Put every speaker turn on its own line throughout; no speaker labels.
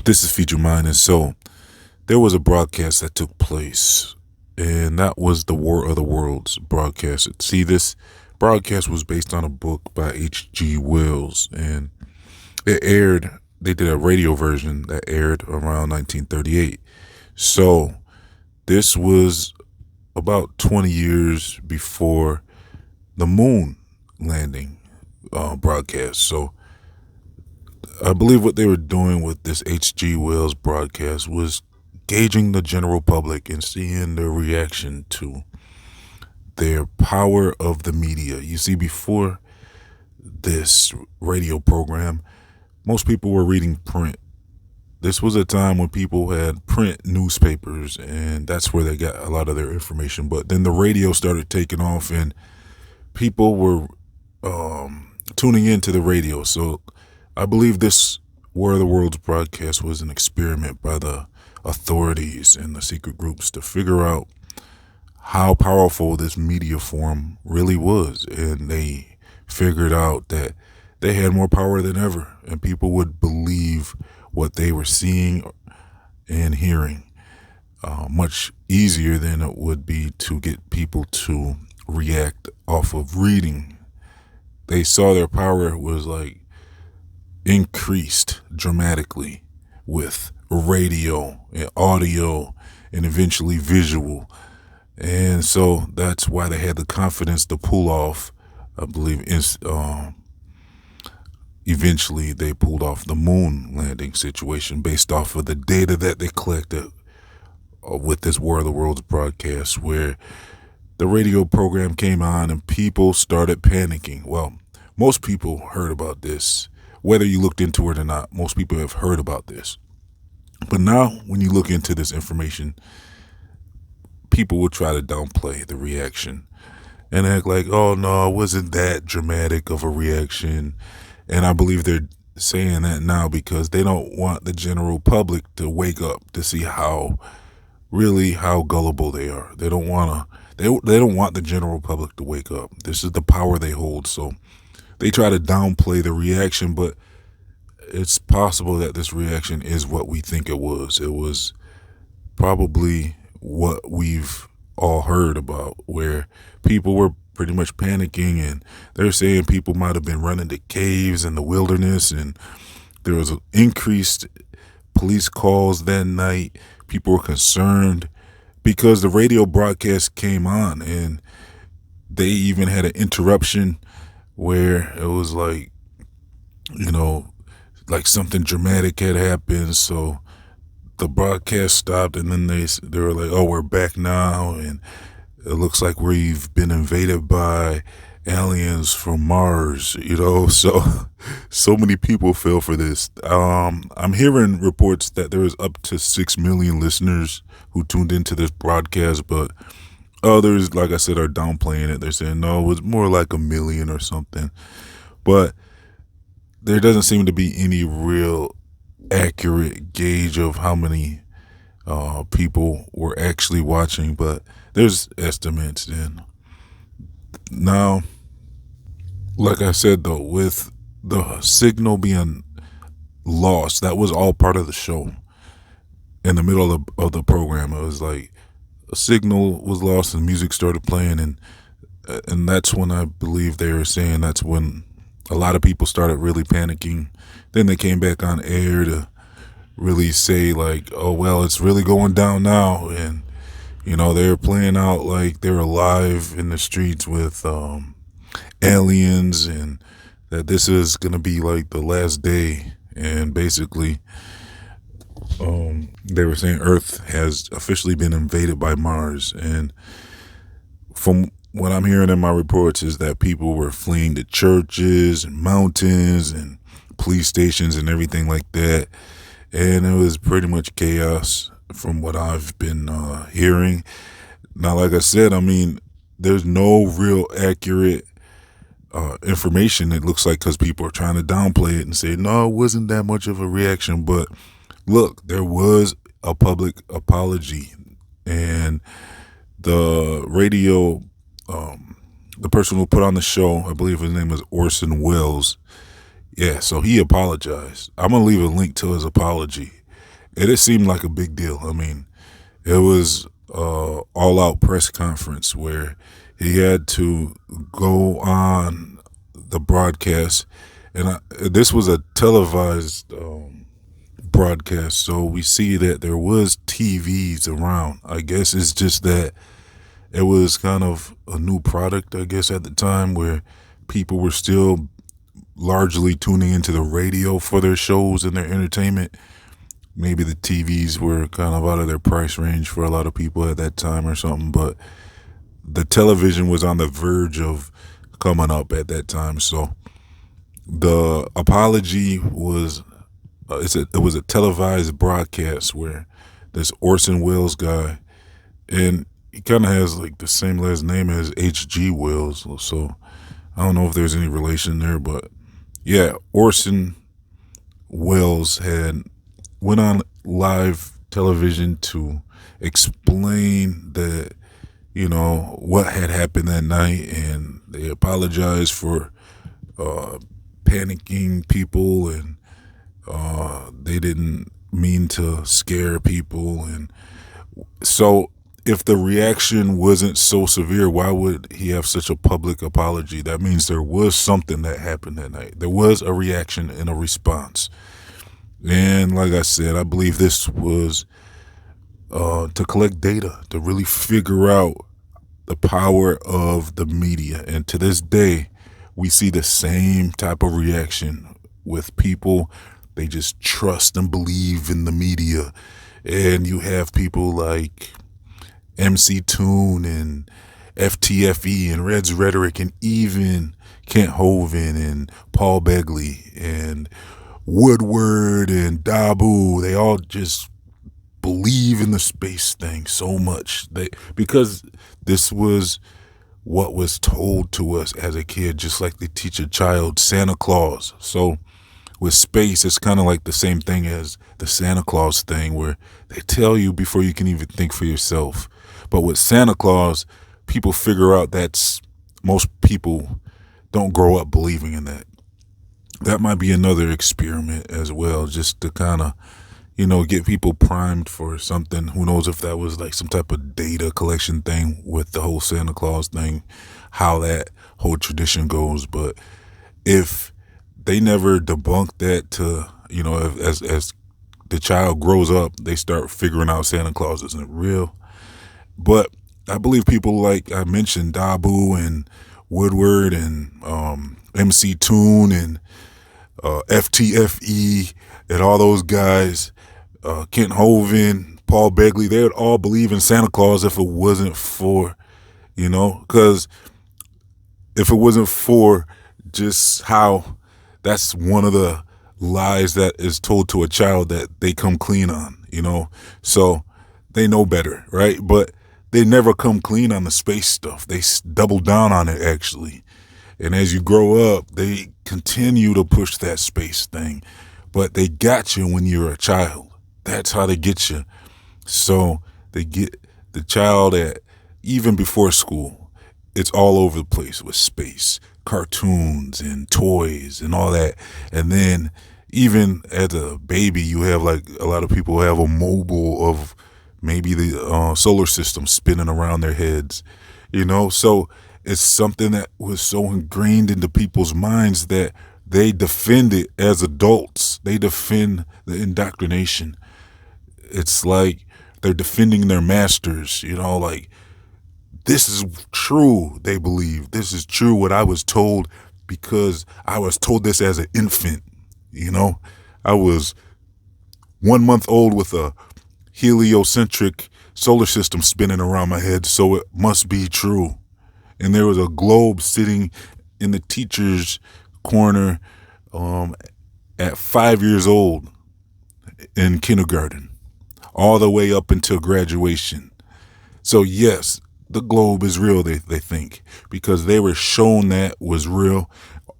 This is Feature Mine, and so there was a broadcast that took place, and that was the War of the Worlds broadcast. See, this broadcast was based on a book by H.G. Wells, and it aired. They did a radio version that aired around 1938. So this was about 20 years before the moon landing broadcast. So I believe what they were doing with this H.G. Wells broadcast was gauging the general public and seeing their reaction to their power of the media. You see, before this radio program, most people were reading print. This was a time when people had print newspapers, and that's where they got a lot of their information. But then the radio started taking off, and people were tuning into the radio. So I believe this War of the Worlds broadcast was an experiment by the authorities and the secret groups to figure out how powerful this media form really was. And they figured out that they had more power than ever, and people would believe what they were seeing and hearing much easier than it would be to get people to react off of reading. They saw their power was like increased dramatically with radio and audio and eventually visual. And so that's why they had the confidence to pull off, I believe, eventually they pulled off the moon landing situation based off of the data that they collected with this War of the Worlds broadcast, where the radio program came on and people started panicking. Well, most people heard about this. Whether you looked into it or not, most people have heard about this. But now, when you look into this information, people will try to downplay the reaction and act like, oh, no, it wasn't that dramatic of a reaction. And I believe they're saying that now because they don't want the general public to wake up to see how gullible they are. They don't want the general public to wake up. This is the power they hold. So they try to downplay the reaction, but it's possible that this reaction is what we think it was. It was probably what we've all heard about, where people were pretty much panicking, and they're saying people might have been running to caves in the wilderness, and there was increased police calls that night. People were concerned because the radio broadcast came on, and they even had an interruption where it was like, like something dramatic had happened. So the broadcast stopped, and then they were like, oh, we're back now, and it looks like we've been invaded by aliens from Mars, so many people fell for this. I'm hearing reports that there was up to 6 million listeners who tuned into this broadcast, but others, like I said, are downplaying it. They're saying, no, it was more like 1 million or something. But there doesn't seem to be any real accurate gauge of how many people were actually watching, but there's estimates. And now, like I said, though, with the signal being lost, that was all part of the show. In the middle of the program, it was like a signal was lost and music started playing, and that's when I believe they were saying that's when a lot of people started really panicking. Then they came back on air to really say like, oh, well, it's really going down now. And, they were playing out like they were live in the streets with aliens, and that this is going to be like the last day. And basically, they were saying Earth has officially been invaded by Mars. And from what I'm hearing in my reports is that people were fleeing to churches and mountains and police stations and everything like that. And it was pretty much chaos from what I've been hearing. Now, like I said, there's no real accurate information, it looks like, because people are trying to downplay it and say, no, it wasn't that much of a reaction. But look, there was a public apology, and the radio, the person who put on the show, I believe his name was Orson Welles. Yeah, so he apologized. I'm going to leave a link to his apology. It seemed like a big deal. I mean, it was all out press conference where he had to go on the broadcast, and this was a televised broadcast, so we see that there was TVs around. I guess it's just that it was kind of a new product, I guess, at the time where people were still largely tuning into the radio for their shows and their entertainment. Maybe the TVs were kind of out of their price range for a lot of people at that time or something, but the television was on the verge of coming up at that time. So the apology was it was a televised broadcast where this Orson Welles guy, and he kind of has like the same last name as H.G. Wells, so I don't know if there's any relation there, but yeah, Orson Welles had went on live television to explain that, what had happened that night, and they apologized for panicking people, and they didn't mean to scare people. And so if the reaction wasn't so severe, why would he have such a public apology? That means there was something that happened that night. There was a reaction and a response. And like I said, I believe this was to collect data, to really figure out the power of the media. And to this day, we see the same type of reaction with people. They just trust and believe in the media. And you have people like MC Toon and FTFE and Red's Rhetoric and even Kent Hovind and Paul Begley and Woodward and Dabu. They all just believe in the space thing so much because this was what was told to us as a kid, just like they teach a child Santa Claus. So with space, it's kind of like the same thing as the Santa Claus thing, where they tell you before you can even think for yourself. But with Santa Claus, people figure out most people don't grow up believing in that. That might be another experiment as well, just to kind of, get people primed for something. Who knows if that was like some type of data collection thing with the whole Santa Claus thing, how that whole tradition goes. But if they never debunk that to, as the child grows up, they start figuring out Santa Claus isn't real. But I believe people like I mentioned, Dabu and Woodward and MC Toon and FTFE and all those guys, Kent Hovind, Paul Begley, they would all believe in Santa Claus if it wasn't for, because if it wasn't for just how that's one of the lies that is told to a child that they come clean on, so they know better, right? But they never come clean on the space stuff. They double down on it, actually. And as you grow up, they continue to push that space thing. But they got you when you're a child. That's how they get you. So they get the child at, even before school, it's all over the place with space, cartoons and toys and all that. And then even as a baby, you have like a lot of people have a mobile of maybe the solar system spinning around their heads, so it's something that was so ingrained into people's minds that they defend it as adults. They defend the indoctrination. It's like they're defending their masters, like this is true. They believe this is true. What I was told, because I was told this as an infant, I was 1 month old with a heliocentric solar system spinning around my head. So it must be true. And there was a globe sitting in the teacher's corner at 5 years old in kindergarten, all the way up until graduation. So yes, the globe is real, they think, because they were shown that was real,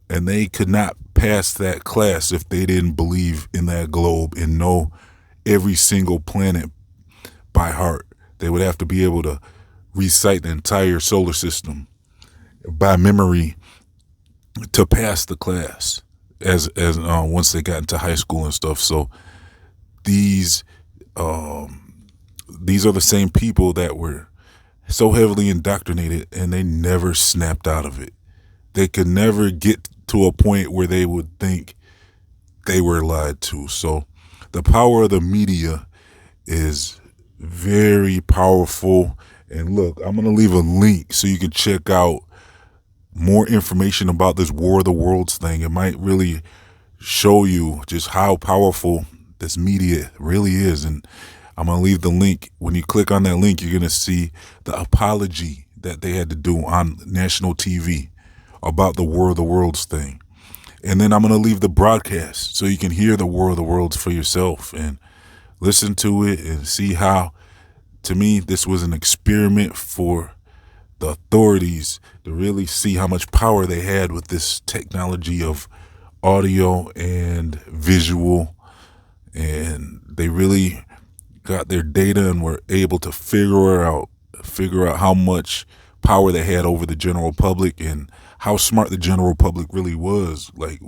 and they could not pass that class if they didn't believe in that globe and know every single planet by heart. They would have to be able to recite the entire solar system by memory to pass the class as once they got into high school and stuff. So these these are the same people that were so heavily indoctrinated, and they never snapped out of it. They could never get to a point where they would think they were lied to. So the power of the media is very powerful. And look, I'm going to leave a link so you can check out more information about this War of the Worlds thing. It might really show you just how powerful this media really is. And I'm going to leave the link. When you click on that link, you're going to see the apology that they had to do on national TV about the War of the Worlds thing. And then I'm going to leave the broadcast so you can hear the War of the Worlds for yourself and listen to it and see how, to me, this was an experiment for the authorities to really see how much power they had with this technology of audio and visual. And they really got their data and were able to figure out how much power they had over the general public and how smart the general public really was. Like,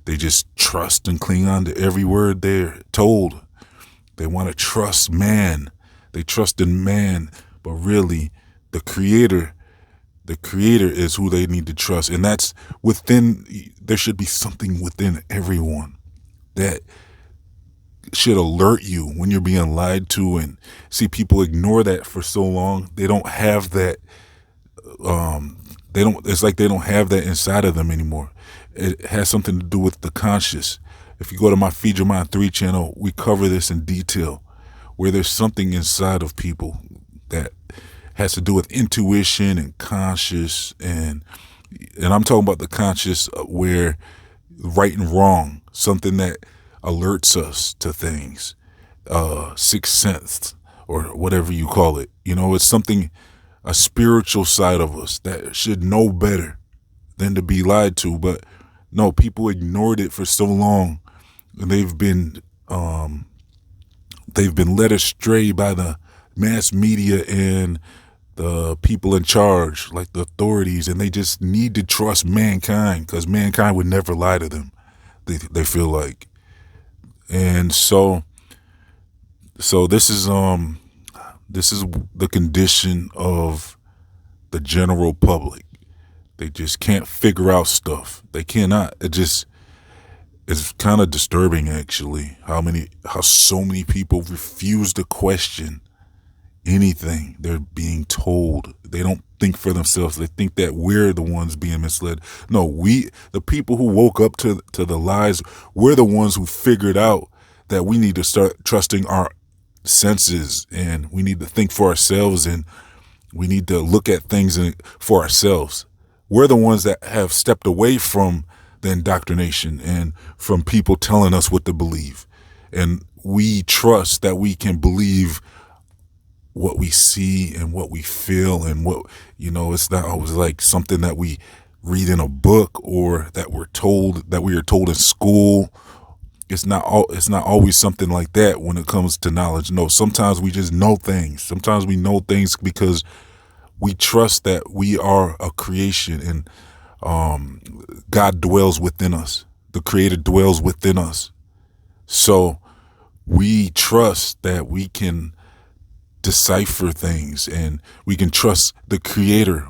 they just trust and cling on to every word they're told. They want to trust man. They trust in man, but really the creator is who they need to trust. And that's there should be something within everyone that should alert you when you're being lied to. And see, people ignore that for so long. They don't have that. It's like they don't have that inside of them anymore. It has something to do with the conscious. If you go to my Feed Your Mind 3 channel, we cover this in detail, where there's something inside of people that has to do with intuition and conscious. And I'm talking about the conscious where right and wrong, something that alerts us to things, sixth sense or whatever you call it. It's something, a spiritual side of us that should know better than to be lied to. But no, people ignored it for so long, and they've been led astray by the mass media and the people in charge, like the authorities, and they just need to trust mankind because mankind would never lie to them. They feel like, and so this is the condition of the general public. They just can't figure out stuff. They cannot. It's kind of disturbing, actually, how so many people refuse to question anything they're being told. They don't think for themselves. They think that we're the ones being misled. No, the people who woke up to the lies, we're the ones who figured out that we need to start trusting our senses, and we need to think for ourselves, and we need to look at things for ourselves. We're the ones that have stepped away from the indoctrination and from people telling us what to believe. And we trust that we can believe what we see and what we feel, and it's not always like something that we read in a book or that we are told in school. It's not always something like that when it comes to knowledge. No, sometimes we just know things. Sometimes we know things because we trust that we are a creation, and God dwells within us. The Creator dwells within us. So we trust that we can decipher things, and we can trust the Creator.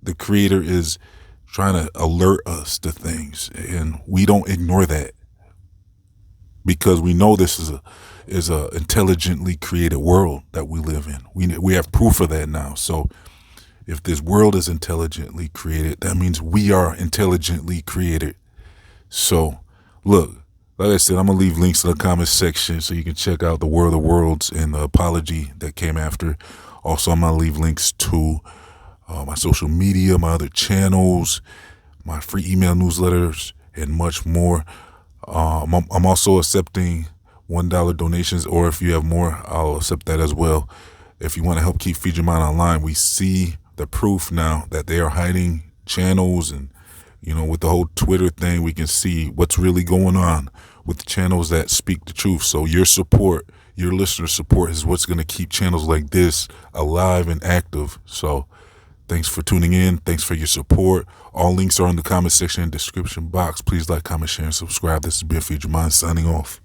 The Creator is trying to alert us to things, and we don't ignore that because we know this is a intelligently created world that we live in. We have proof of that now. So if this world is intelligently created, that means we are intelligently created. So look, like I said, I'm going to leave links in the comment section so you can check out the War of the Worlds and the apology that came after. Also, I'm going to leave links to my social media, my other channels, my free email newsletters, and much more. I'm also accepting $1 donations, or if you have more, I'll accept that as well. If you want to help keep Feed Your Mind online, we see the proof now that they are hiding channels, and with the whole Twitter thing, we can see what's really going on with the channels that speak the truth. So your support, your listener support, is what's going to keep channels like this alive and active. So thanks for tuning in. Thanks for your support. All links are in the comment section and description box. Please like, comment, share, and subscribe. This has been Feed Your Mind signing off.